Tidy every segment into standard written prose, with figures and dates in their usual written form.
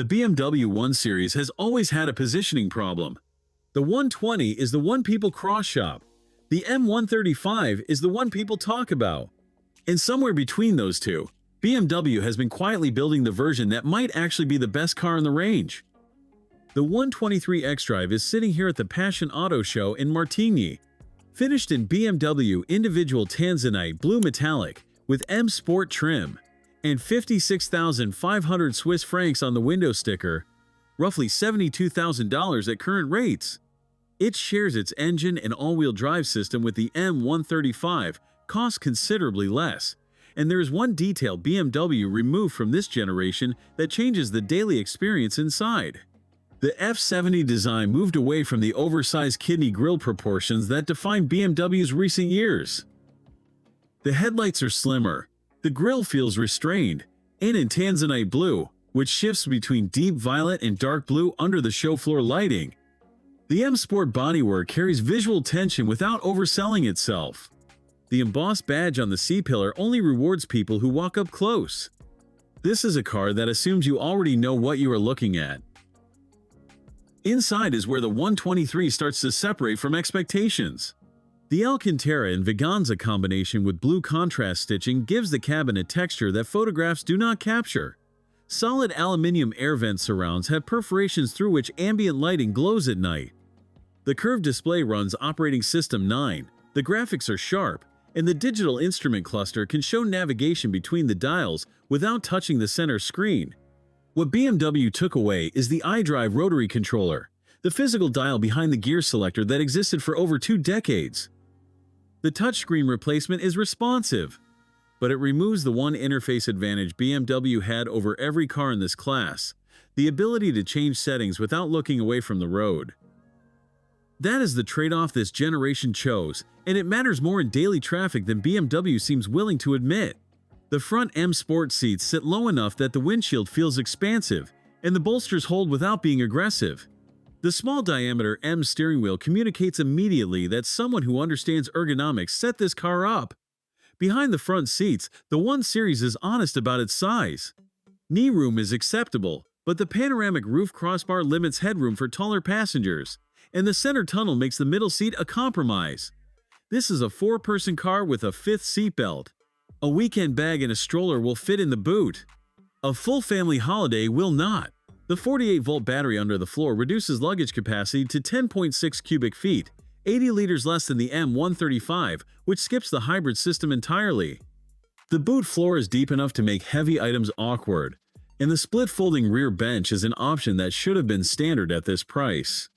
The BMW 1 Series has always had a positioning problem. The 120 is the one people cross-shop. The M135 is the one people talk about. And somewhere between those two, BMW has been quietly building the version that might actually be the best car in the range. The 123 xDrive is sitting here at the Passion Auto Show in Martigny. Finished in BMW individual Tanzanite blue metallic with M Sport trim and 56,500 Swiss francs on the window sticker, roughly $72,000 at current rates. It shares its engine and all-wheel drive system with the M135, costs considerably less. And there is one detail BMW removed from this generation that changes the daily experience inside. The F70 design moved away from the oversized kidney grille proportions that defined BMW's recent years. The headlights are slimmer, the grille feels restrained, and in Tanzanite blue, which shifts between deep violet and dark blue under the show floor lighting. The M Sport bodywork carries visual tension without overselling itself. The embossed badge on the C-pillar only rewards people who walk up close. This is a car that assumes you already know what you are looking at. Inside is where the 123 starts to separate from expectations. The Alcantara and Veganza combination with blue contrast stitching gives the cabin a texture that photographs do not capture. Solid aluminium air vent surrounds have perforations through which ambient lighting glows at night. The curved display runs operating system 9, the graphics are sharp, and the digital instrument cluster can show navigation between the dials without touching the center screen. What BMW took away is the iDrive rotary controller, the physical dial behind the gear selector that existed for over 2 decades. The touchscreen replacement is responsive, but it removes the one interface advantage BMW had over every car in this class, the ability to change settings without looking away from the road. That is the trade-off this generation chose, and it matters more in daily traffic than BMW seems willing to admit. The front M Sport seats sit low enough that the windshield feels expansive, and the bolsters hold without being aggressive. The small-diameter M steering wheel communicates immediately that someone who understands ergonomics set this car up. Behind the front seats, the 1 Series is honest about its size. Knee room is acceptable, but the panoramic roof crossbar limits headroom for taller passengers, and the center tunnel makes the middle seat a compromise. This is a 4-person car with a 5th seatbelt. A weekend bag and a stroller will fit in the boot. A full family holiday will not. The 48-volt battery under the floor reduces luggage capacity to 10.6 cubic feet, 80 liters less than the M135, which skips the hybrid system entirely. The boot floor is deep enough to make heavy items awkward, and the split-folding rear bench is an option that should have been standard at this price.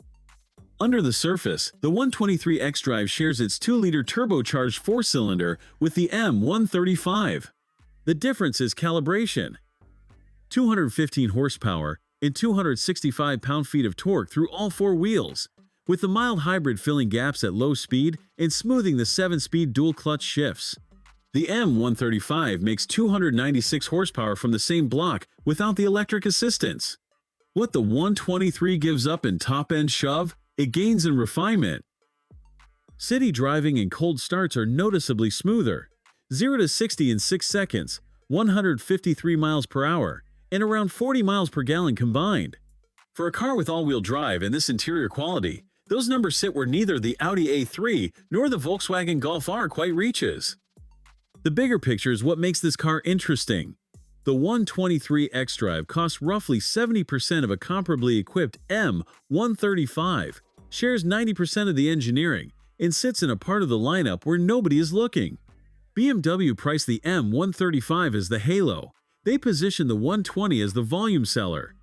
Under the surface, the 123 xDrive shares its 2-liter turbocharged 4-cylinder with the M135. The difference is calibration. 215 horsepower and 265 pound-feet of torque through all 4 wheels, with the mild hybrid filling gaps at low speed and smoothing the 7-speed dual-clutch shifts. The M135 makes 296 horsepower from the same block without the electric assistance. What the 123 gives up in top-end shove, it gains in refinement. City driving and cold starts are noticeably smoother. 0 to 60 in 6 seconds, 153 miles per hour, and around 40 miles per gallon combined. For a car with all-wheel drive and this interior quality, those numbers sit where neither the Audi A3 nor the Volkswagen Golf R quite reaches. The bigger picture is what makes this car interesting. The 123 xDrive costs roughly 70% of a comparably equipped M135, shares 90% of the engineering, and sits in a part of the lineup where nobody is looking. BMW priced the M135 as the halo. They positioned the 120 as the volume seller.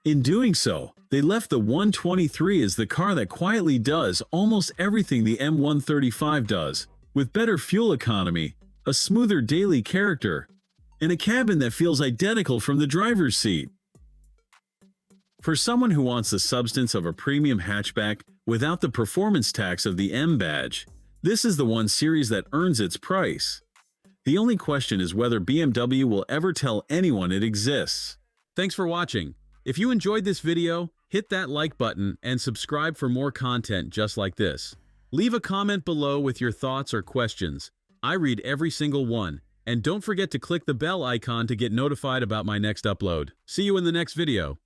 In doing so, they left the 123 as the car that quietly does almost everything the M135 does, with better fuel economy, a smoother daily character, and a cabin that feels identical from the driver's seat. For someone who wants the substance of a premium hatchback without the performance tax of the M badge, this is the 1 Series that earns its price. The only question is whether BMW will ever tell anyone it exists. Thanks for watching. If you enjoyed this video, hit that like button and subscribe for more content just like this. Leave a comment below with your thoughts or questions. I read every single one. And don't forget to click the bell icon to get notified about my next upload. See you in the next video.